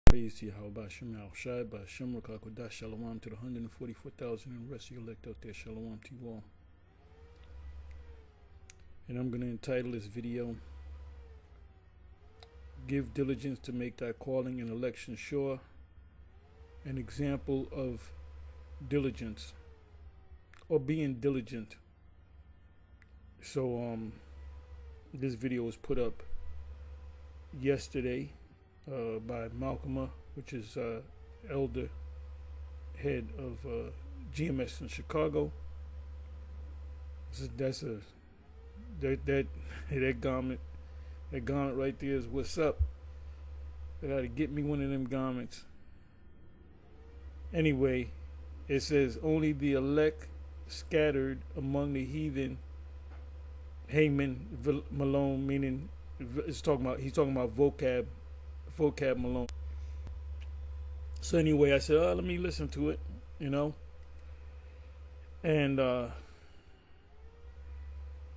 Praise to Yahweh Shem Shai Shem Rakakodah. Shalom to the 144,000 and the rest of you elect out there. Shalom to you all. And I'm going to entitle this video, Give Diligence to Make Thy Calling and Election Sure. An example of diligence, or being diligent. So this video was put up yesterday by Malcolm, which is elder head of GMS in Chicago. That garment right there is what's up. I gotta get me one of them garments. Anyway, it says only the elect scattered among the heathen. Haman Malone, meaning he's talking about vocab Malone. So anyway, I said, let me listen to it, and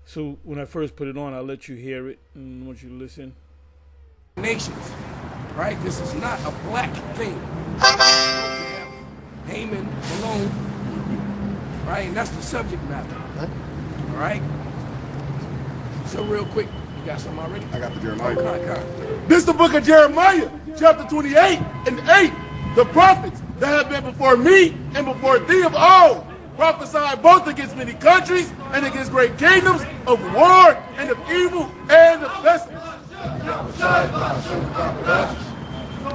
so when I first put it on, I'll let you hear it, and I want you to listen. Nations, right? This is not a black thing. Haman Malone, right? And that's the subject matter. All right. So real quick, you got something already? I got the Jeremiah. Come. This is the book of Jeremiah, chapter 28 and 8. The prophets that have been before me and before thee of old prophesied both against many countries and against great kingdoms of war and of evil and of pestilence.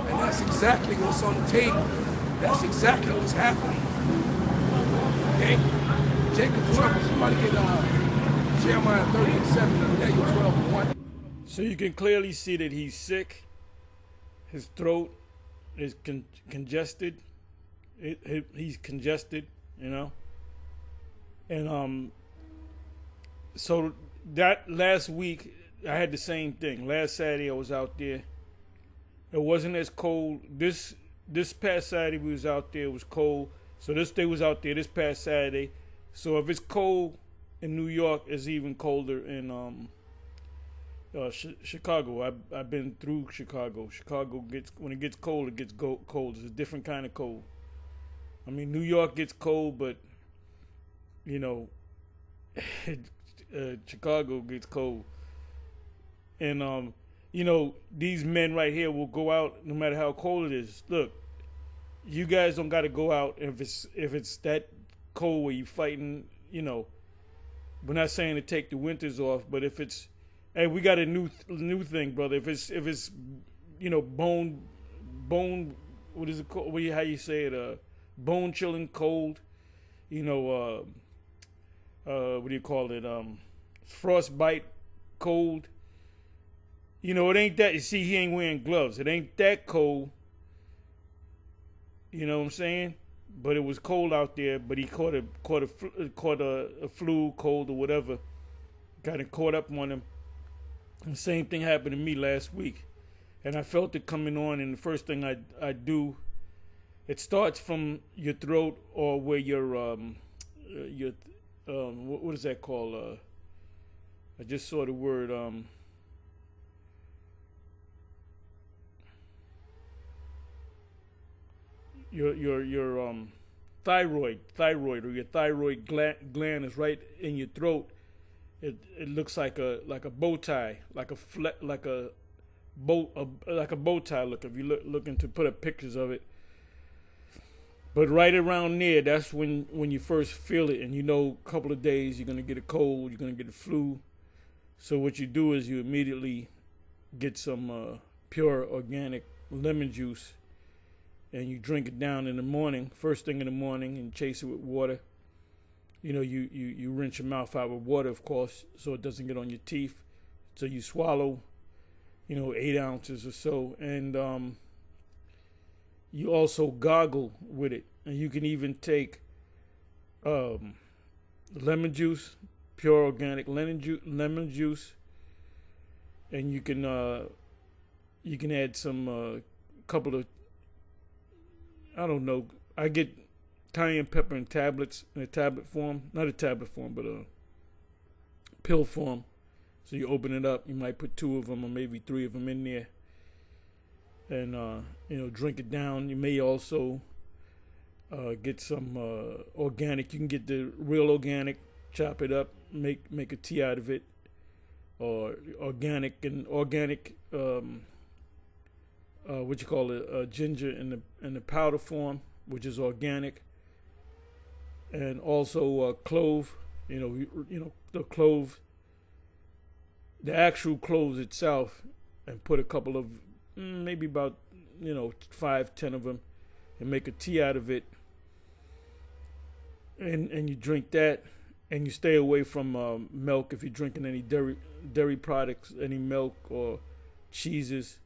And that's exactly what's on the table. That's exactly what's happening. Okay? Jacob trouble. Somebody get Jeremiah 30:7 and Daniel 12:1. So you can clearly see that he's sick. His throat is congested. He's congested, And so that last week I had the same thing. Last Saturday I was out there. It wasn't as cold. This past Saturday we was out there. It was cold. So this day was out there. This past Saturday. So if it's cold in New York, it's even colder in Chicago. I've been through Chicago. Chicago when it gets cold, it gets cold. It's a different kind of cold. I mean, New York gets cold, but Chicago gets cold. And these men right here will go out no matter how cold it is. Look, you guys don't got to go out if it's that cold where you fighting. We're not saying to take the winters off, but if it's, hey, we got a new thing, brother. If it's bone, what is it called? How you say it? Bone chilling cold. What do you call it? Frostbite cold. It ain't that. You see, he ain't wearing gloves. It ain't that cold. You know what I'm saying? But it was cold out there. But he caught a flu, cold, or whatever. Got it caught up on him. And the same thing happened to me last week, and I felt it coming on. And the first thing I do, it starts from your throat or where your what is that called? I just saw the word your thyroid or your thyroid gland is right in your throat. It looks like a bow tie, like a bow tie look. If you looking to put up pictures of it, but right around there, that's when you first feel it, and a couple of days you're gonna get a cold, you're gonna get a flu. So what you do is you immediately get some pure organic lemon juice, and you drink it down in the morning, first thing in the morning, and chase it with water. You rinse your mouth out with water, of course, so it doesn't get on your teeth. So you swallow, 8 ounces or so. And you also gargle with it. And you can even take lemon juice, pure organic lemon juice. And you can add some couple of, I don't know, I get cayenne pepper in tablets, in a tablet form. Not a tablet form, but a pill form. So you open it up, you might put 2 of them or maybe 3 of them in there. and drink it down. You may also get some organic. You can get the real organic, chop it up, make a tea out of it, or organic what you call it, ginger in the powder form, which is organic, and also clove. The clove, the actual cloves itself, and put a couple of maybe about 5-10 of them, and make a tea out of it, and you drink that, and you stay away from milk if you're drinking any dairy products, any milk or cheeses.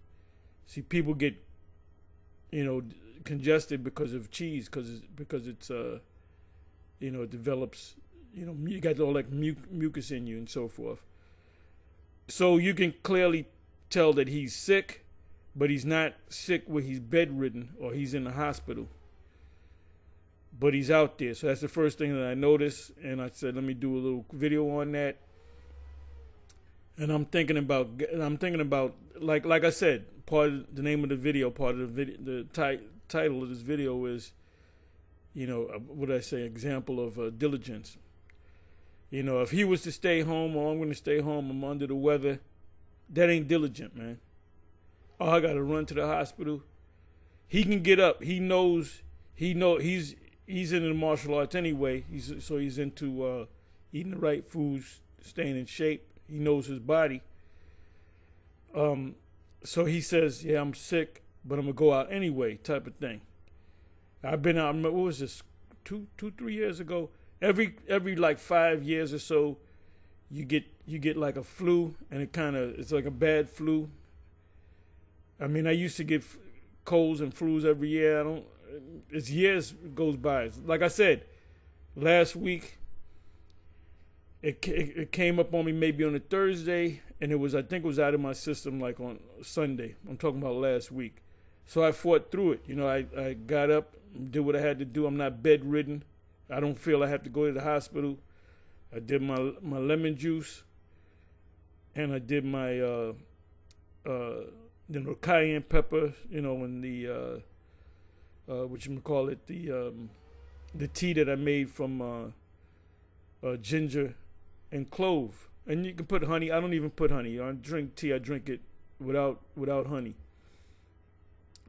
See, people get congested because of cheese, because it's it develops, you got all that mucus in you and so forth. So you can clearly tell that he's sick, but he's not sick where he's bedridden or he's in the hospital. But he's out there. So that's the first thing that I noticed. And I said, let me do a little video on that. And I'm thinking about, like I said, part of the name of the video, part of the title of this video is, what I say, example of diligence. If he was to stay home, or I'm going to stay home, I'm under the weather, that ain't diligent, man. Oh, I got to run to the hospital. He can get up. He knows he's into the martial arts anyway. He's into eating the right foods, staying in shape. He knows his body. So he says, yeah, I'm sick, but I'm going to go out anyway, type of thing. I've been out, what was this, 3 years ago? Every like 5 years or so, you get like a flu, and it's like a bad flu. I mean, I used to get colds and flus every year. As years goes by. Like I said, last week, it came up on me maybe on a Thursday, and I think it was out of my system like on Sunday. I'm talking about last week. So I fought through it. I got up, did what I had to do. I'm not bedridden. I don't feel I have to go to the hospital. I did my lemon juice, and I did my cayenne pepper, and the the tea that I made from ginger and clove. And you can put honey. I don't even put honey. I drink tea. I drink it without honey.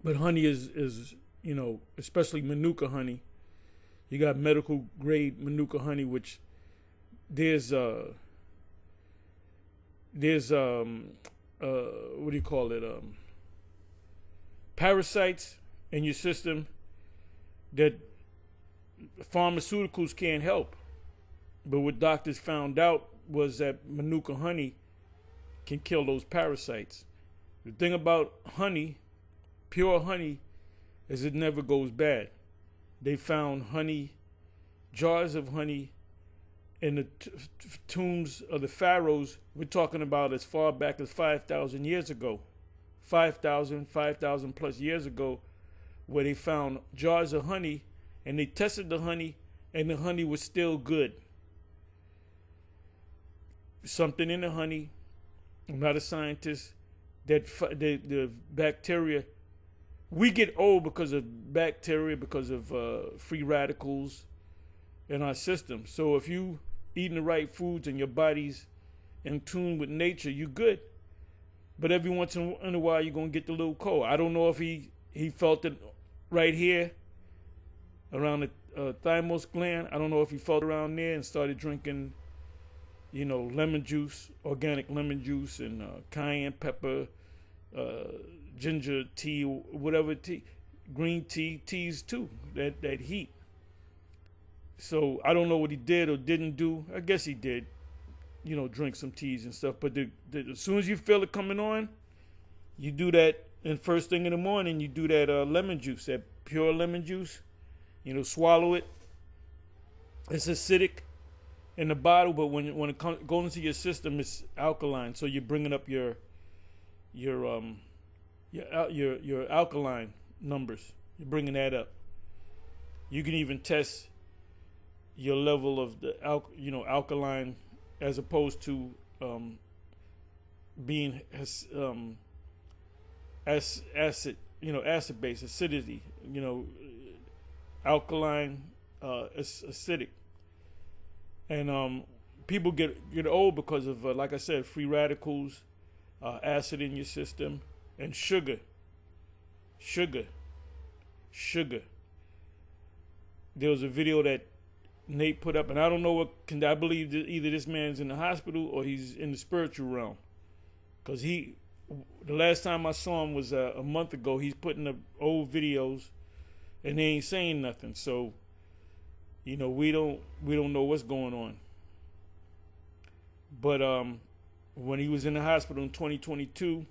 But honey is especially Manuka honey. You got medical grade Manuka honey, which there's what do you call it? Parasites in your system that pharmaceuticals can't help. But what doctors found out was that Manuka honey can kill those parasites. The thing about honey, pure honey, is it never goes bad. They found jars of honey in the tombs of the pharaohs. We're talking about as far back as 5,000 years ago. 5,000 plus years ago, where they found jars of honey, and they tested the honey, and the honey was still good. Something in the honey, I'm not a scientist, that the bacteria, we get old because of bacteria, because of free radicals in our system. So if you eating the right foods and your body's in tune with nature, you good. But every once in a while, you're going to get the little cold. I don't know if he felt it right here around the thymus gland. I don't know if he felt around there and started drinking, lemon juice, organic lemon juice, and cayenne pepper, ginger tea, whatever tea, green teas too, that heat. So I don't know what he did or didn't do. I guess he did, drink some teas and stuff. But as soon as you feel it coming on, you do that. And first thing in the morning, you do that lemon juice, that pure lemon juice. Swallow it. It's acidic in the bottle, but when it goes into your system, it's alkaline. So you're bringing up your alkaline numbers. You're bringing that up. You can even test your level of the alkaline, as opposed to being acid, acid base, acidity, alkaline, acidic, and people get old because of, like I said, free radicals, acid in your system, and sugar. There was a video that Nate put up, and I don't know I believe that either this man's in the hospital or he's in the spiritual realm, because the last time I saw him was a month ago. He's putting up old videos, and they ain't saying nothing. So, we don't know what's going on. But when he was in the hospital in 2022,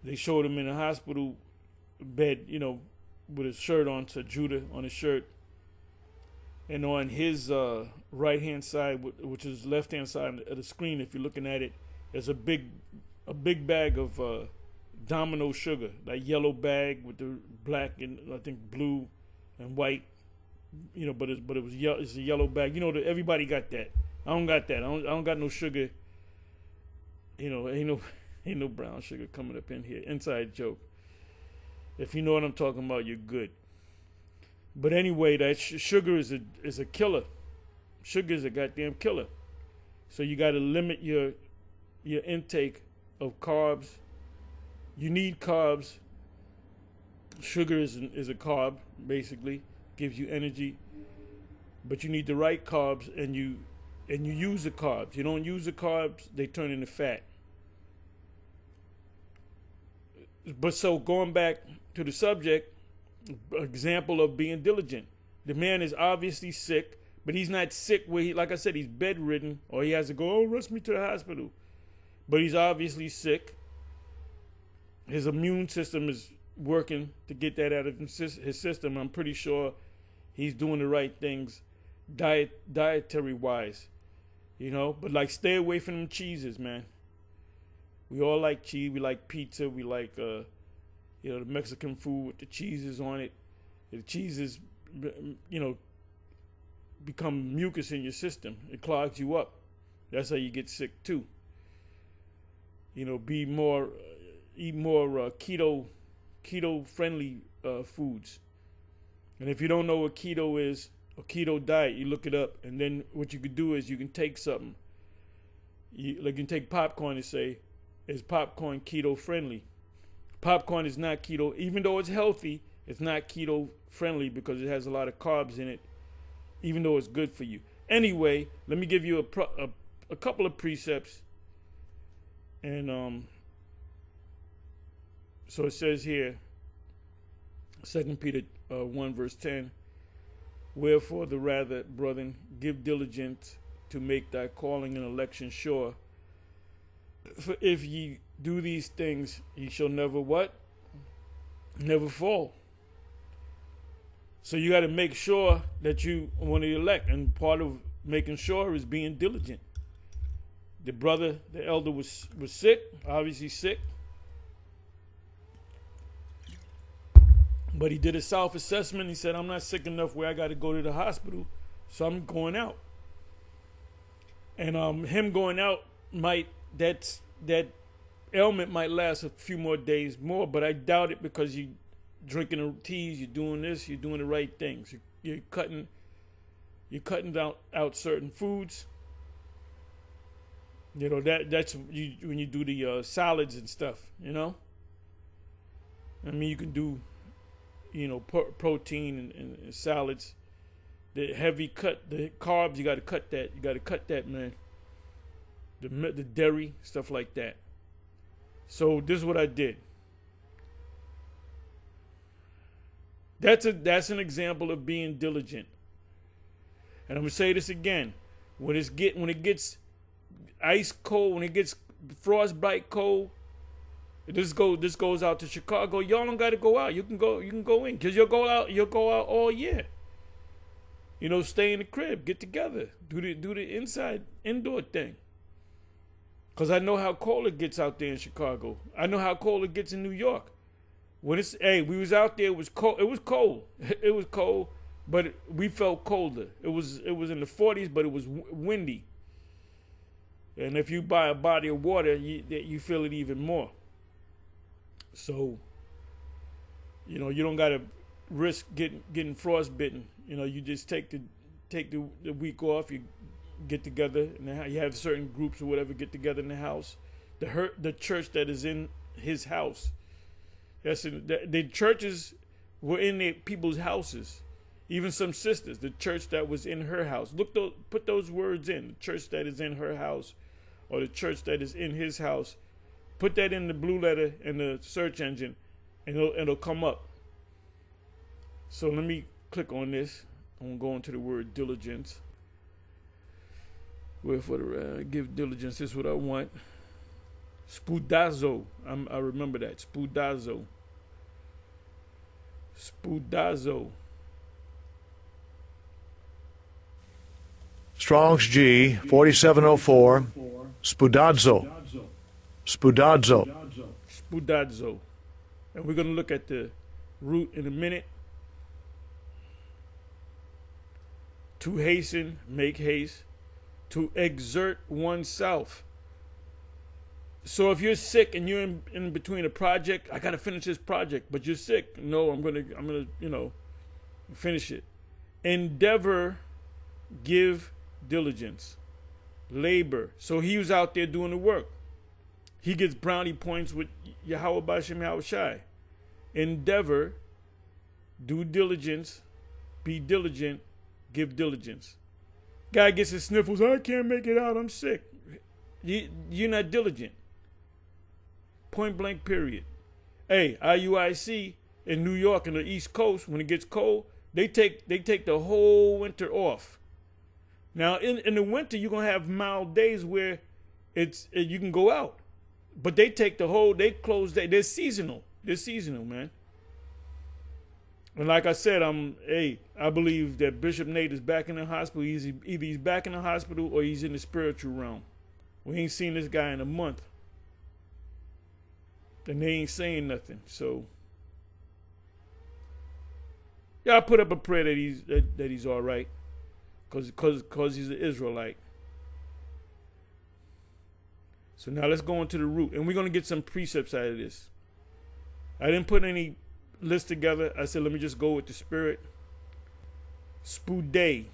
they showed him in the hospital bed, with his shirt on, to Judah on his shirt, and on his right hand side, which is left hand side of the screen, if you're looking at it, there's a big bag of Domino sugar, that yellow bag with the black and I think blue and white, but it was yellow. It's a yellow bag. Everybody got that. I don't got that. I don't got no sugar. Ain't no brown sugar coming up in here. Inside joke. If you know what I'm talking about, you're good. But anyway, that sugar is a killer. Sugar is a goddamn killer. So you got to limit your intake of carbs. You need carbs. Sugar is a carb, basically, gives you energy. But you need the right carbs, and you use the carbs. You don't use the carbs, they turn into fat. But so going back to the subject, example of being diligent. The man is obviously sick, but he's not sick where like I said, he's bedridden or he has to go, rush me to the hospital. But he's obviously sick. His immune system is working to get that out of his system. I'm pretty sure he's doing the right things dietary wise, but like stay away from them cheeses, man. We all like cheese. We like pizza. We like, the Mexican food with the cheeses on it. The cheeses, become mucus in your system. It clogs you up. That's how you get sick too. Eat more keto friendly foods. And if you don't know what keto is, or keto diet, you look it up, and then what you could do is you can take something. You can take popcorn and say, is popcorn keto friendly? Popcorn is not keto, even though it's healthy. It's not keto friendly because it has a lot of carbs in it, even though it's good for you. Anyway, let me give you a couple of precepts. And so it says here, 2 Peter 1 verse 10, wherefore the rather, brethren, give diligence to make thy calling and election sure. For if ye do these things, ye shall never what? Never fall. So you got to make sure that you want to elect. And part of making sure is being diligent. The elder was sick, obviously sick. But he did a self-assessment. He said, I'm not sick enough where I got to go to the hospital, so I'm going out. And him going out that ailment might last a few more days more, but I doubt it, because you drinking teas, you're doing this, you're doing the right things. You're cutting out certain foods. That's when you do the salads and stuff. I mean, you can do protein and salads. The heavy cut, the carbs, you got to cut that. You got to cut that, man. The dairy, stuff like that. So this is what I did. That's an example of being diligent. And I'm gonna say this again: when it gets ice cold, when it gets frostbite cold, this goes out to Chicago. Y'all don't got to go out. You can go in, because you'll go out all year. Stay in the crib, get together, do the indoor thing. Because I know how cold it gets out there in Chicago. I know how cold it gets in New York. We was out there, it was cold. It was cold. It was cold, but we felt colder. It was in the 40s, but it was windy. And if you buy a body of water, you feel it even more. So, you don't gotta risk getting frostbitten. You just take the week off. You get together, and you have certain groups or whatever get together in the house. The church that is in his house. Yes, the churches were in the people's houses. Even some sisters, the church that was in her house. Put those words in. The church that is in her house, or the church that is in his house. Put that in the blue letter in the search engine, and it'll come up. So let me click on this. I'm going to the word diligence. Give diligence is what I want. Spoudazo. I remember that. Spoudazo. Strong's G 4704. Spoudazo. And we're going to look at the root in a minute. To hasten, make haste. To exert oneself. So if you're sick and you're in between a project, I got to finish this project, but you're sick. No, I'm gonna finish it. Endeavor, give diligence, labor. So he was out there doing the work. He gets brownie points with Yahweh Bashem Yahushai. Endeavor, do diligence, be diligent, give diligence. Guy gets his sniffles. I can't make it out. I'm sick. You're not diligent. Point blank, period. Hey, IUIC in New York and the East Coast, when it gets cold, they take the whole winter off. Now, in the winter, you're going to have mild days where you can go out. But they close day. They're seasonal. Man. And like I said, I believe that Bishop Nate is back in the hospital. Either he's back in the hospital or he's in the spiritual realm. We ain't seen this guy in a month. And they ain't saying nothing. So I put up a prayer that he's all right. Cause he's an Israelite. So now let's go into the root. And we're going to get some precepts out of this. I didn't put any list together. I said, let me just go with the spirit. Spoudae.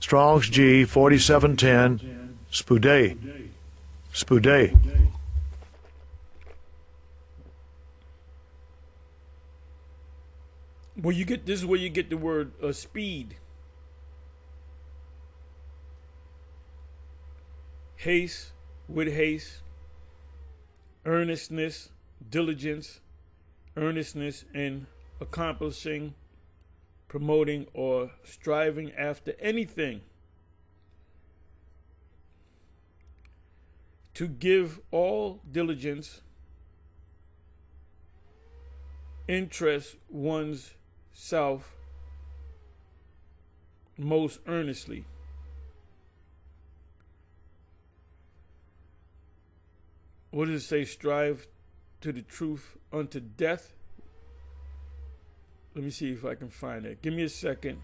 Strong's G 4710. Spoudae. This is where you get the word speed. Haste, with haste, earnestness, diligence, earnestness in accomplishing, promoting, or striving after anything. To give all diligence, interest one's self most earnestly. What does it say? Strive to the truth unto death. Let me see if I can find it. Give me a second.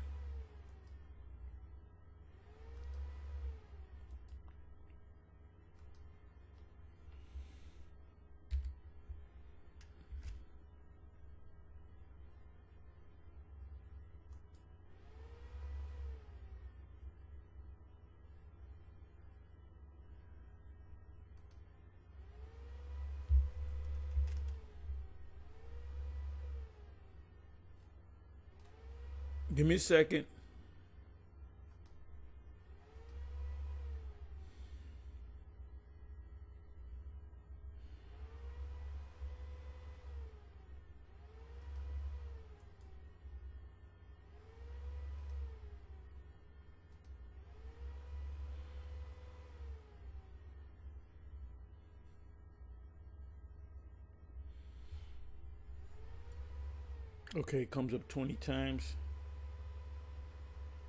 Give me a second. Okay, it comes up 20 times.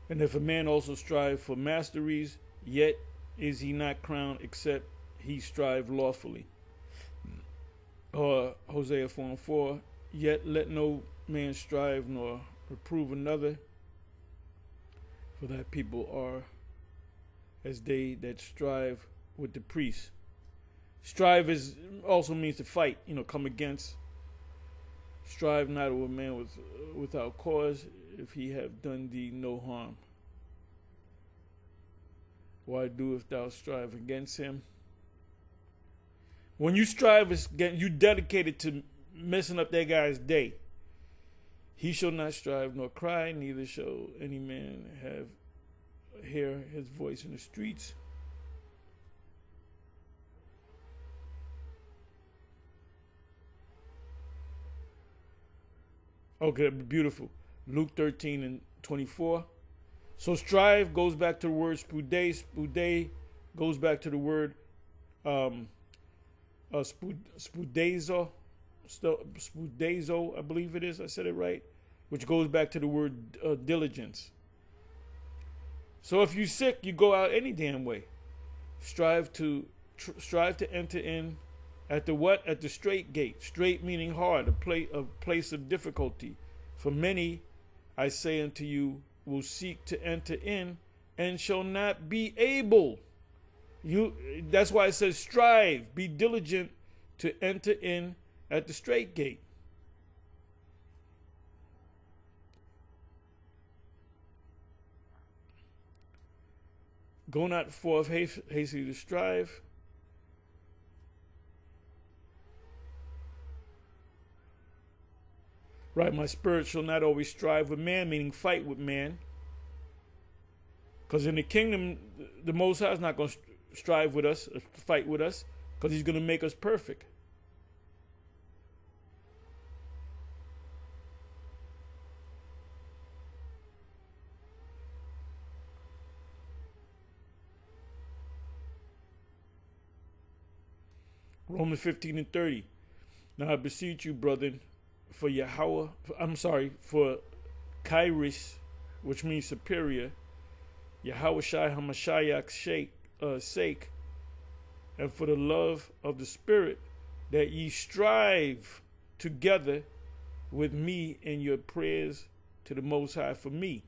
And if a man also strive for masteries, yet is he not crowned except he strive lawfully. Or Hosea 4:4, yet let no man strive nor reprove another, for that people are as they that strive with the priests. Strive is also means to fight, come against. Strive not with man without cause, if he have done thee no harm. Why doest thou strive against him? When you strive against, you dedicated to messing up that guy's day. He shall not strive nor cry, neither shall any man hear his voice in the streets. Okay, beautiful. Luke 13:24. So strive goes back to the word spude. Spude goes back to the word spudezo. Spudezo, I believe it is. I said it right. Which goes back to the word diligence. So if you're sick, you go out any damn way. Strive to enter in at the what? At the straight gate. Straight meaning hard, a place of difficulty. For many, I say unto you, will seek to enter in and shall not be able. That's why it says strive, be diligent to enter in at the straight gate. Go not forth hastily to strive. Right, my spirit shall not always strive with man, meaning fight with man. Because in the kingdom, the Most High is not going to strive with us, fight with us, because he's going to make us perfect. Romans 15:30. Now I beseech you, brethren, for Kairos, which means superior, Yahweh Shai HaMashiach's sake, and for the love of the Spirit, that ye strive together with me in your prayers to the Most High for me.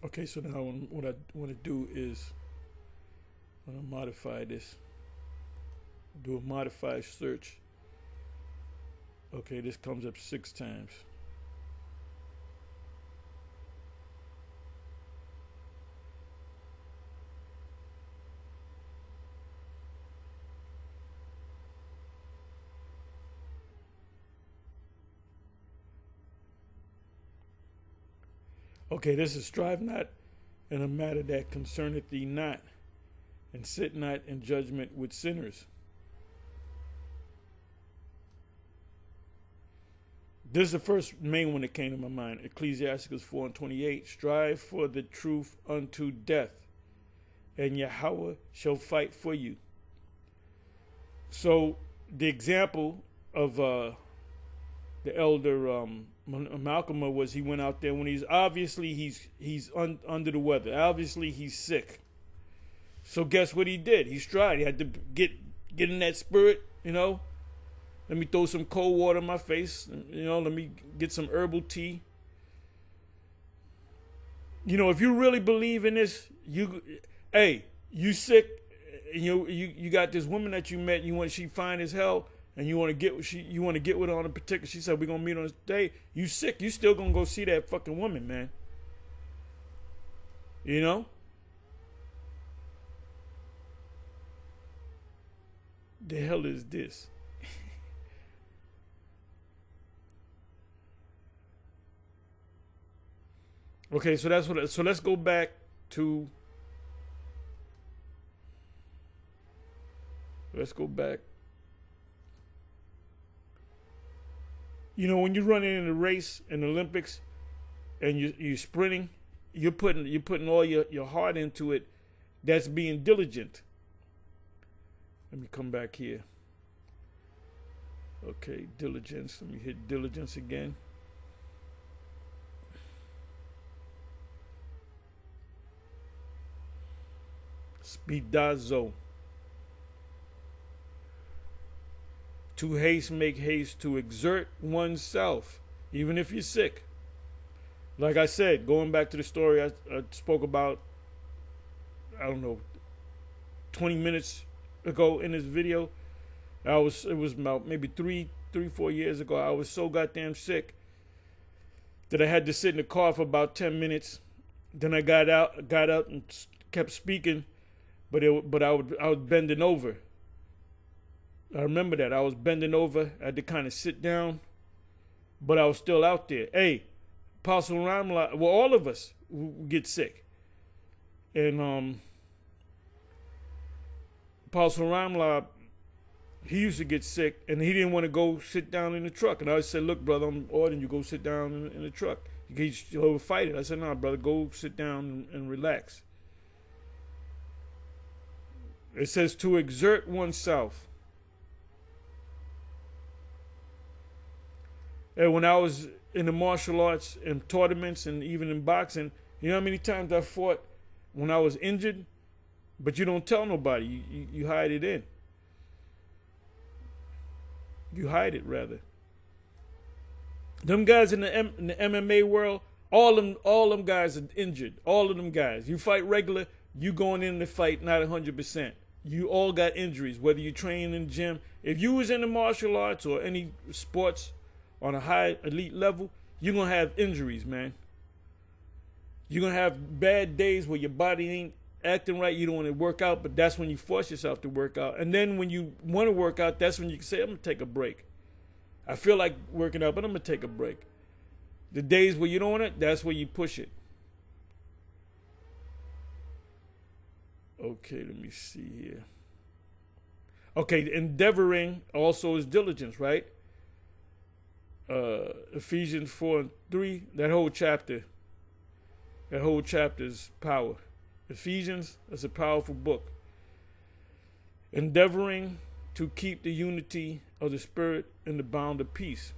Okay, so now what I want to do is I'm going to modify this. Do a modified search. Okay, this comes up 6 times. Okay, this is strive not in a matter that concerneth thee not, and sit not in judgment with sinners. This is the first main one that came to my mind. Ecclesiasticus 4:28. Strive for the truth unto death, and Yahweh shall fight for you. So the example of the elder Malcolm was he went out there when he's under the weather. Obviously he's sick. So guess what he did? He strived. He had to get in that spirit, Let me throw some cold water in my face. Let me get some herbal tea. If you really believe in this, you sick, and you got this woman that you met, she fine as hell, and you want to get with her on a particular. She said we're gonna meet on this day. You sick? You still gonna go see that fucking woman, man? The hell is this? Okay, so that's what. So let's go back to. Let's go back. When you're running in a race in the Olympics, and you're sprinting, you're putting all your heart into it. That's being diligent. Let me come back here. Okay, diligence. Let me hit diligence again. Bidazo. To haste, make haste, to exert oneself, even if you're sick. Like I said, going back to the story I spoke about, I don't know, 20 minutes ago in this video. It was about maybe 4 years ago. I was so goddamn sick that I had to sit in the car for about 10 minutes. Then I got out and kept speaking, but I was bending over. I remember that. I was bending over. I had to kind of sit down, but I was still out there. Hey, Apostle Ramla, well, all of us get sick. And Apostle Ramla, he used to get sick, and he didn't want to go sit down in the truck. And I said, look, brother, I'm ordering you go sit down in the truck. He'll fight it. I said, no, brother, go sit down and relax. It says to exert oneself. And when I was in the martial arts and tournaments and even in boxing, you know how many times I fought when I was injured? But you don't tell nobody. You hide it in. You hide it, rather. Them guys in the MMA world, all them guys are injured. All of them guys. You fight regular, you going in the fight not 100%. You all got injuries, whether you train in the gym. If you was in the martial arts or any sports on a high elite level, you're going to have injuries, man. You're going to have bad days where your body ain't acting right. You don't want to work out, but that's when you force yourself to work out. And then when you want to work out, that's when you can say, I'm going to take a break. I feel like working out, but I'm going to take a break. The days where you don't want it, that's where you push it. Okay, let me see here. Okay, endeavoring also is diligence, right? Ephesians 4:3, that whole chapter is power. Ephesians is a powerful book. Endeavoring to keep the unity of the Spirit in the bond of peace.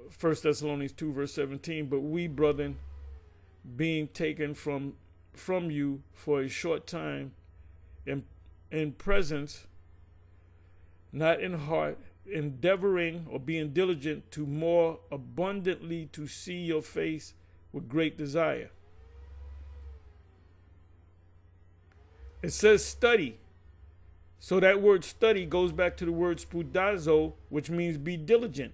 First Thessalonians 2 verse 17, but we, brethren, being taken from you for a short time in presence, not in heart, endeavoring or being diligent to more abundantly to see your face with great desire. It says study. So that word study goes back to the word spudazo, which means be diligent.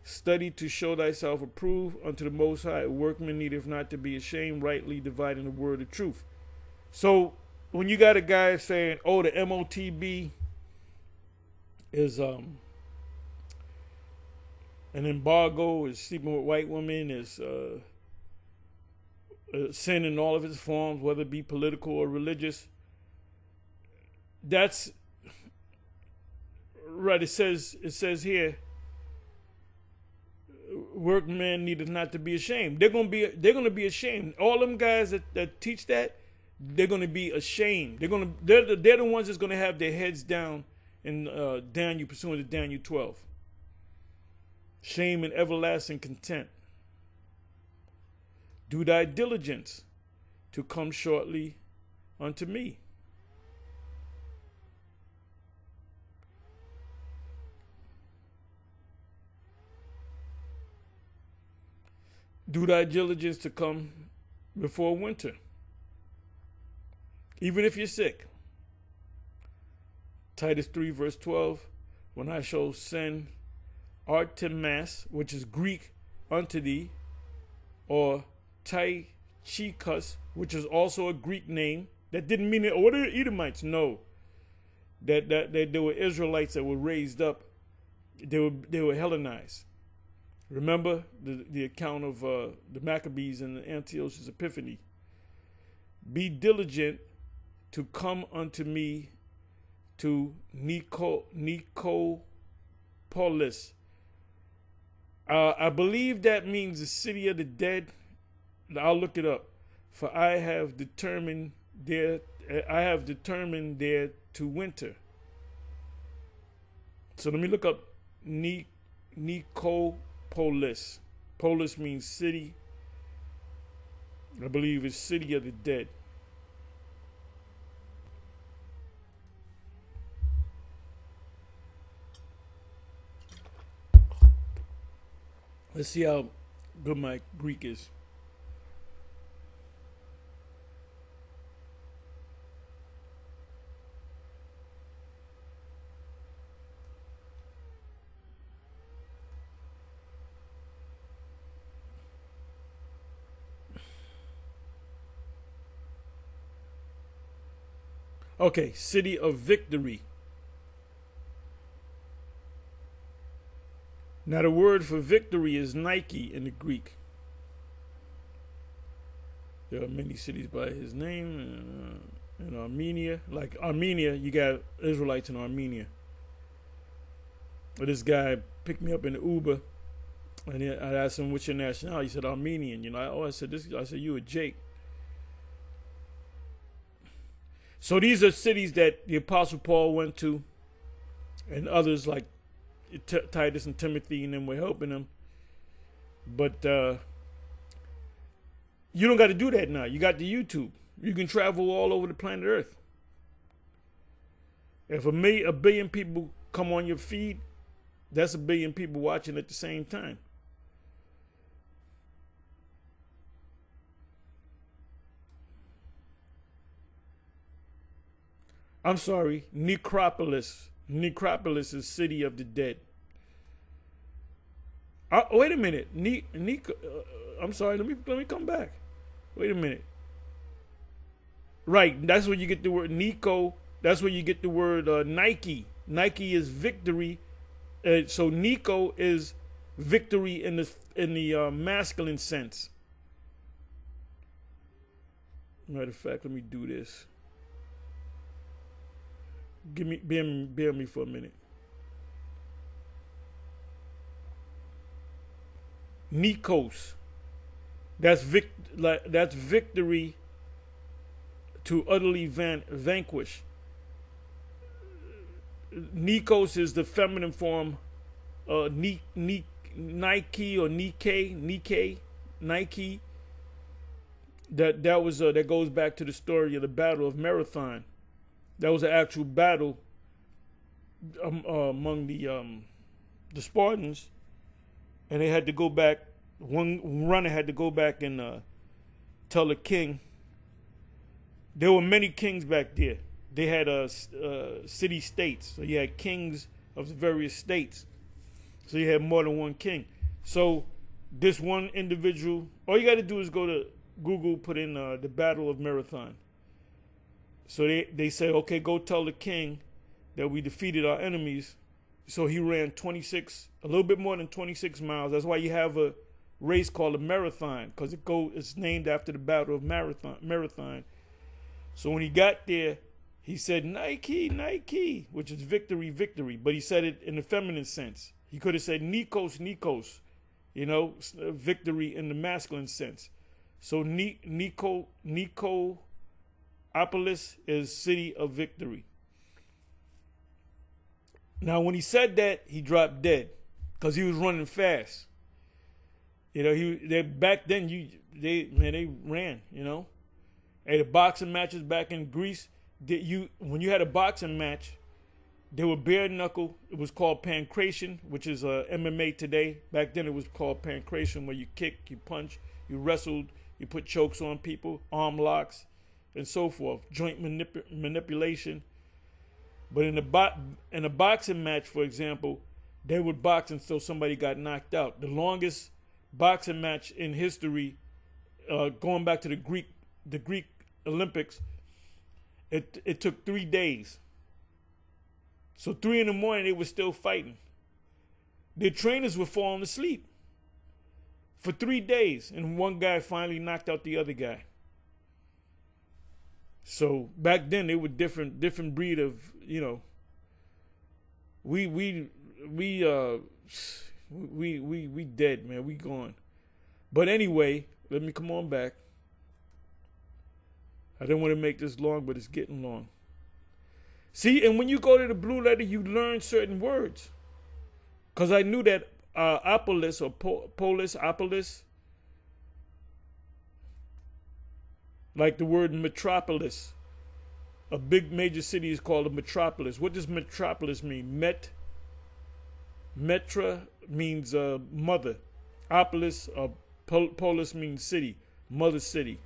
Study to show thyself approved unto the Most High, a workman needeth not to be ashamed, rightly dividing the word of truth. So when you got a guy saying, oh, the MOTB is an embargo, is sleeping with white women, is sin in all of its forms, whether it be political or religious. That's right. It says here, workmen needed not to be ashamed. They're gonna be ashamed. All them guys that teach that, they're gonna be ashamed. They're the ones that's gonna have their heads down in Daniel, pursuant to Daniel 12. Shame and everlasting contempt. Do thy diligence to come shortly unto me. Do thy diligence to come before winter, even if you're sick. Titus 3 verse 12, when I shall send Artemas, which is Greek, unto thee, or Tychicus, which is also a Greek name. That didn't mean that, oh, they're Edomites. No. That there were Israelites that were raised up. They were Hellenized. Remember the account of the Maccabees and the Antiochus Epiphany. Be diligent to come unto me to Nicopolis. I believe that means the city of the dead. I'll look it up. For I have determined there to winter. So let me look up Nicopolis. Polis means city. I believe it's city of the dead. Let's see how good my Greek is. Okay, city of victory. Now the word for victory is Nike in the Greek. There are many cities by his name. In Armenia, like Armenia, you got Israelites in Armenia. But this guy picked me up in the Uber, and I asked him, "What's your nationality?" He said, "Armenian." I said, "You a Jake." So these are cities that the Apostle Paul went to, and others like Titus and Timothy and them were helping him. But you don't got to do that now. You got the YouTube. You can travel all over the planet Earth. If a billion people come on your feed, that's a billion people watching at the same time. I'm sorry, Necropolis. Necropolis is city of the dead. Wait a minute. I'm sorry. Let me come back. Wait a minute. Right. That's where you get the word Nico. That's where you get the word Nike. Nike is victory. So Nico is victory in the masculine sense. Matter of fact, let me do this. Bear me for a minute. Nikos. That's victory to utterly vanquish. Nikos is the feminine form. Nike or Nike. That goes back to the story of the Battle of Marathon. That was an actual battle among the Spartans, and they had to go back. One runner had to go back and tell the king. There were many kings back there. They had city states, so you had kings of the various states. So you had more than one king. So this one individual, all you got to do is go to Google, put in the Battle of Marathon. So they said, okay, go tell the king that we defeated our enemies. So he ran a little bit more than 26 miles. That's why you have a race called a marathon, because it's named after the Battle of Marathon. So when he got there, he said, Nike, Nike, which is victory, victory. But he said it in the feminine sense. He could have said Nikos, Nikos, victory in the masculine sense. So Nicopolis is city of victory. Now, when he said that, he dropped dead because he was running fast. Back then they ran. Hey, the boxing matches back in Greece, when you had a boxing match, they were bare knuckle. It was called pancration, which is MMA today. Back then it was called pancration, where you kick, you punch, you wrestled, you put chokes on people, arm locks, and so forth, joint manipulation. But in a boxing match, for example, they would box until somebody got knocked out. The longest boxing match in history, going back to the Greek Olympics, it took 3 days. So 3 a.m, they were still fighting. Their trainers were falling asleep for 3 days, and one guy finally knocked out the other guy. So back then they were different breed of, we dead, man. We gone. But anyway, let me come on back. I didn't want to make this long, but it's getting long. See, and when you go to the Blue Letter, you learn certain words. Because I knew that Opolis or Opolis, like the word metropolis. A big major city is called a metropolis. What does metropolis mean? Metra means mother. Opolis or polis means city, mother city.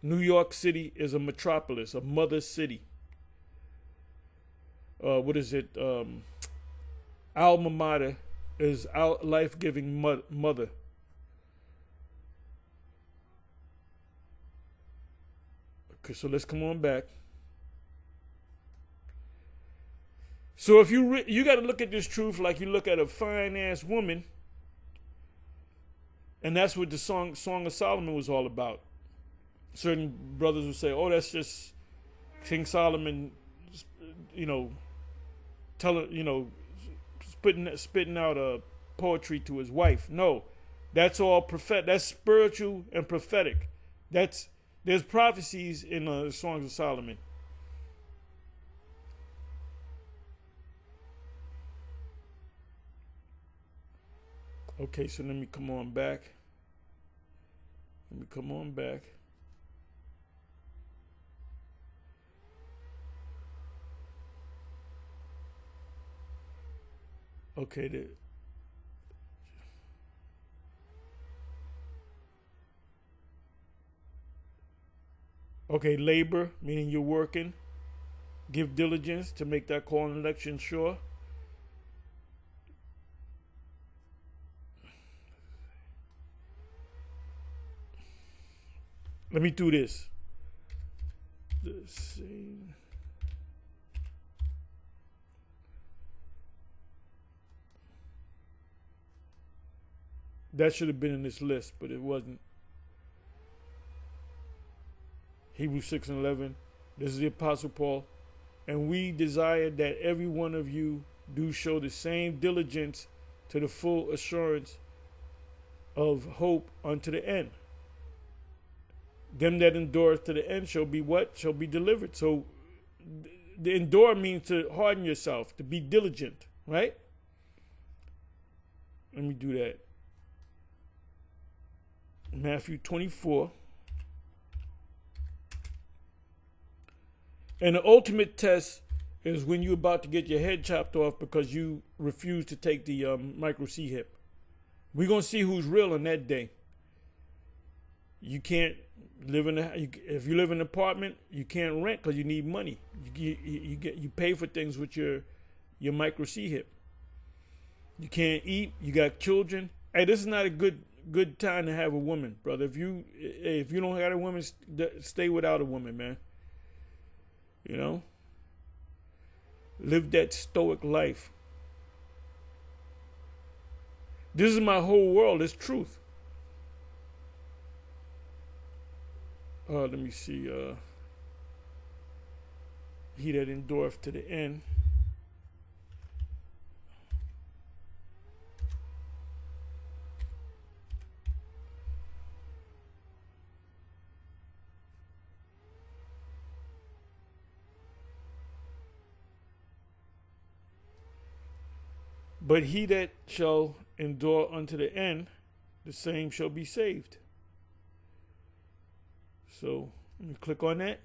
New York City is a metropolis, a mother city. What is it? Alma mater is our life-giving mother. Okay, so let's come on back. So if you got to look at this truth like you look at a fine-ass woman, and that's what the Song of Solomon was all about. Certain brothers would say, "Oh, that's just King Solomon, spitting out poetry to his wife." No, that's all prophet. That's spiritual and prophetic. There's prophecies in the Songs of Solomon. Okay, so let me come on back. Okay, labor, meaning you're working. Give diligence to make that call and election sure. Let me do this. That should have been in this list, but it wasn't. Hebrews 6:11. This is the Apostle Paul. And we desire that every one of you do show the same diligence to the full assurance of hope unto the end. Them that endure to the end shall be what? Shall be delivered. So the endure means to harden yourself, to be diligent, right? Let me do that. Matthew 24. And the ultimate test is when you're about to get your head chopped off because you refuse to take the micro C-hip. We're going to see who's real on that day. You can't live if you live in an apartment, you can't rent because you need money. You pay for things with your micro C-hip. You can't eat. You got children. Hey, this is not a good time to have a woman, brother. If you don't have a woman, stay without a woman, man. You know, live that stoic life. This is my whole world. It's truth. Let me see. He that endureth to the end. But he that shall endure unto the end, the same shall be saved. So let me click on that.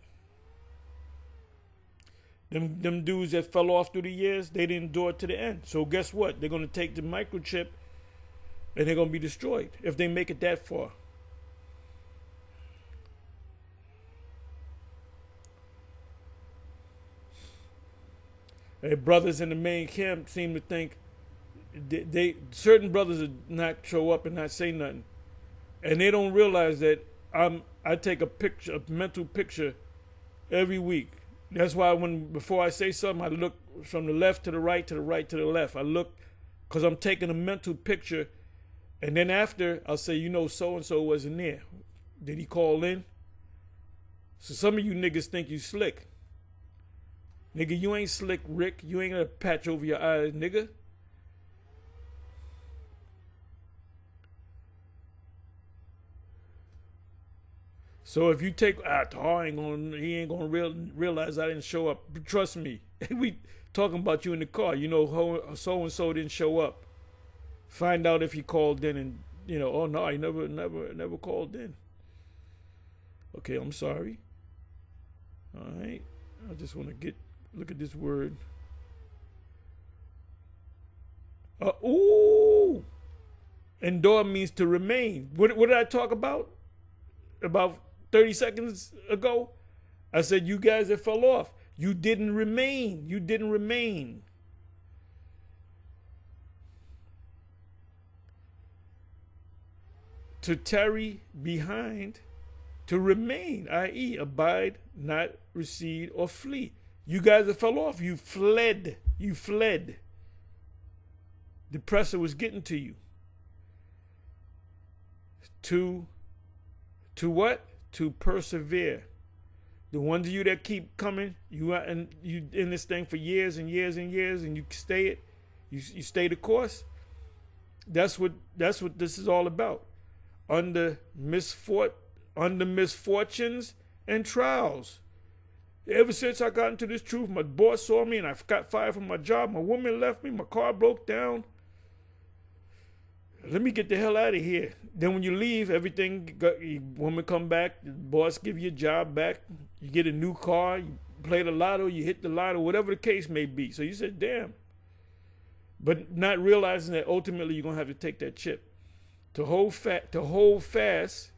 Them dudes that fell off through the years, they didn't endure to the end. So guess what? They're going to take the microchip and they're going to be destroyed if they make it that far. Hey, brothers in the main camp seem to think certain brothers would not show up and not say nothing, and they don't realize that I take a mental picture every week. That's why before I say something, I look from the left to the right to the right to the left. I look because I'm taking a mental picture, and then after I'll say, so and so wasn't there. Did he call in? So some of you niggas think you slick. Nigga, you ain't slick, Rick. You ain't gonna patch over your eyes, nigga. So if you take, he ain't gonna realize I didn't show up. Trust me, we talking about you in the car. So and so didn't show up. Find out if he called in and, oh no, I never called in. Okay, I'm sorry. All right. I just want to look at this word. Ooh. Endure means to remain. What did I talk about? About 30 seconds ago? I said you guys that fell off. You didn't remain. You didn't remain. To tarry behind, to remain, i.e., abide, not recede, or flee. You guys that fell off, you fled. You fled. The pressure was getting to you. To what? To persevere. The ones of you that keep coming, you in this thing for years and years and years, and you stay stay the course. That's what this is all about. Under misfortunes and trials. Ever since I got into this truth, my boss saw me and I got fired from my job. My woman left me. My car broke down. Let me get the hell out of here. Then when you leave, woman come back, the boss give you a job back. You get a new car. You play the lotto. You hit the lotto. Whatever the case may be. So you said, damn. But not realizing that ultimately you're gonna have to take that chip. To hold fast,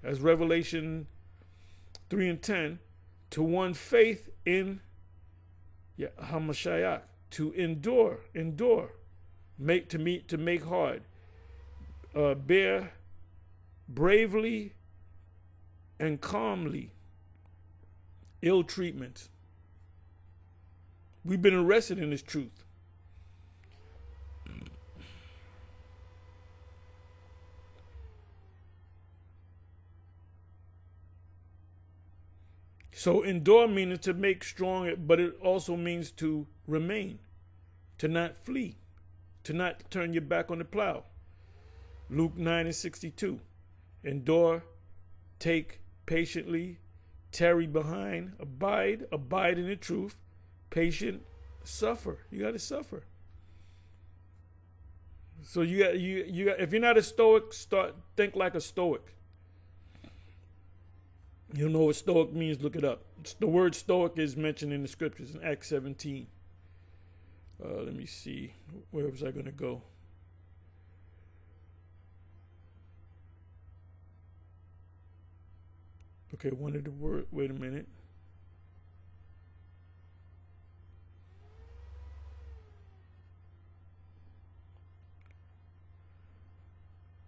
as Revelation 3:10, to one faith in Hamashiach, to endure, to make hard, bear bravely and calmly ill treatment. We've been arrested in this truth. So endure means to make strong, but it also means to remain, to not flee, to not turn your back on the plow. Luke 9:62. Endure, take patiently, tarry behind, abide in the truth, patient, suffer. You got to suffer. So you got if you're not a stoic, think like a stoic. You don't know what stoic means, look it up. The word stoic is mentioned in the scriptures in Acts 17. Let me see. Where was I going to go? Okay, one of the word. Wait a minute.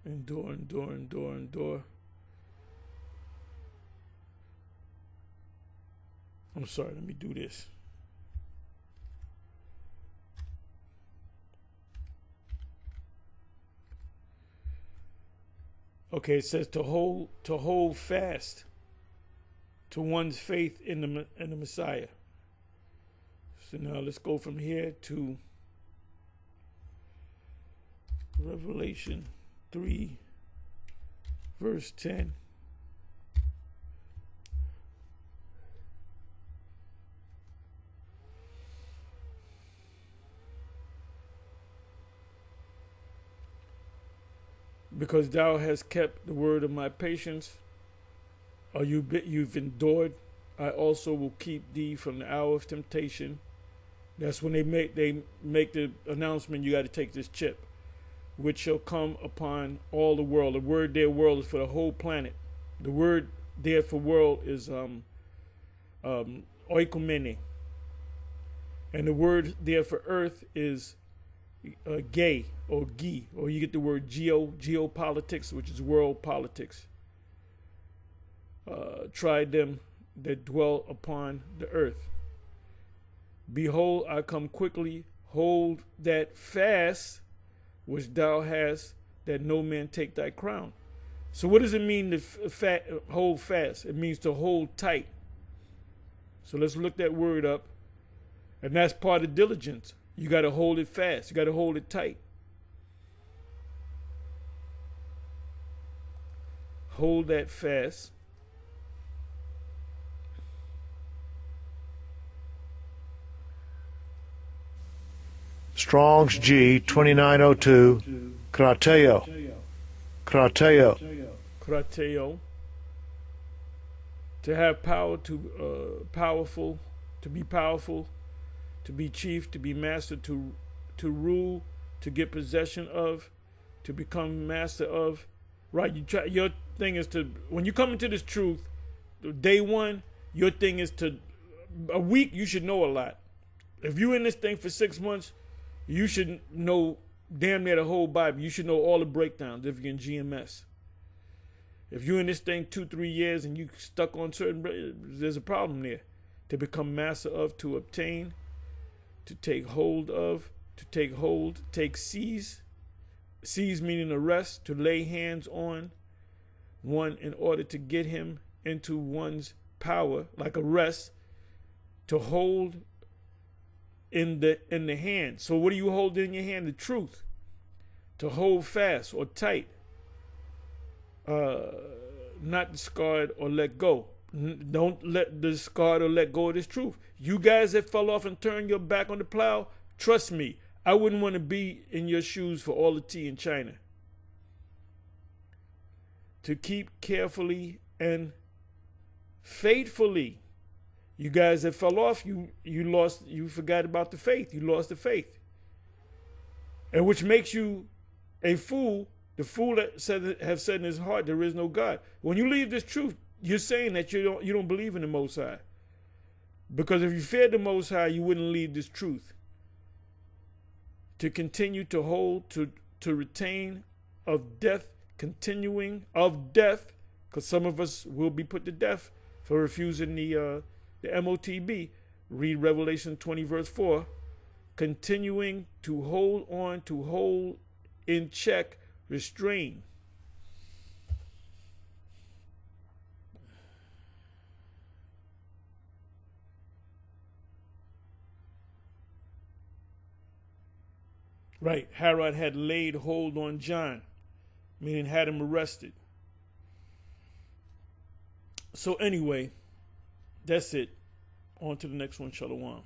Endure. I'm sorry, let me do this. Okay, it says to hold fast to one's faith in the Messiah. So now let's go from here to Revelation 3, verse 10. Because thou hast kept the word of my patience, or you've endured, I also will keep thee from the hour of temptation. That's when they make the announcement, you got to take this chip, which shall come upon all the world. The word there, world, is for the whole planet. The word there for world is oikomene, and the word there for earth is gay or gi, or you get the word geopolitics, which is world politics. Try them that dwell upon the earth. Behold, I come quickly. Hold that fast which thou hast, that no man take thy crown. So what does it mean to hold fast? It means to hold tight. So let's look that word up. And that's part of diligence. You got to hold it fast. You got to hold it tight. Hold that fast. Strong's G 2902, Krateo. Krateo. Krateo. To have power, powerful, to be powerful, to be chief, to be master, to rule, to get possession of, to become master of. Right? Your thing is to, when you come into this truth, day one, your thing is to, a week you should know a lot. If you're in this thing for 6 months, you should know damn near the whole Bible. You should know all the breakdowns if you're in GMS. If you're in this thing 2-3 years and you stuck on certain, there's a problem there. To become master of, to obtain, to take hold of, to take hold, take seize. Seize meaning arrest, to lay hands on one in order to get him into one's power, like arrest, to hold in the hand. So what do you hold in your hand? The truth. To hold fast or tight. Not discard or let go. Don't let discard or let go of this truth. You guys that fell off and turned your back on the plow, trust me, I wouldn't want to be in your shoes for all the tea in China. To keep carefully and faithfully. You guys that fell off, you forgot about the faith. You lost the faith. And which makes you a fool. The fool that have said in his heart, there is no God. When you leave this truth, you're saying that you don't believe in the Most High. Because if you feared the Most High, you wouldn't leave this truth. To continue to hold, to retain of death, continuing of death, because some of us will be put to death for refusing the MOTB. Read Revelation 20 verse 4. Continuing to hold on, to hold in check, restrain. Right, Herod had laid hold on John, meaning had him arrested. So anyway, that's it. On to the next one, Shalom.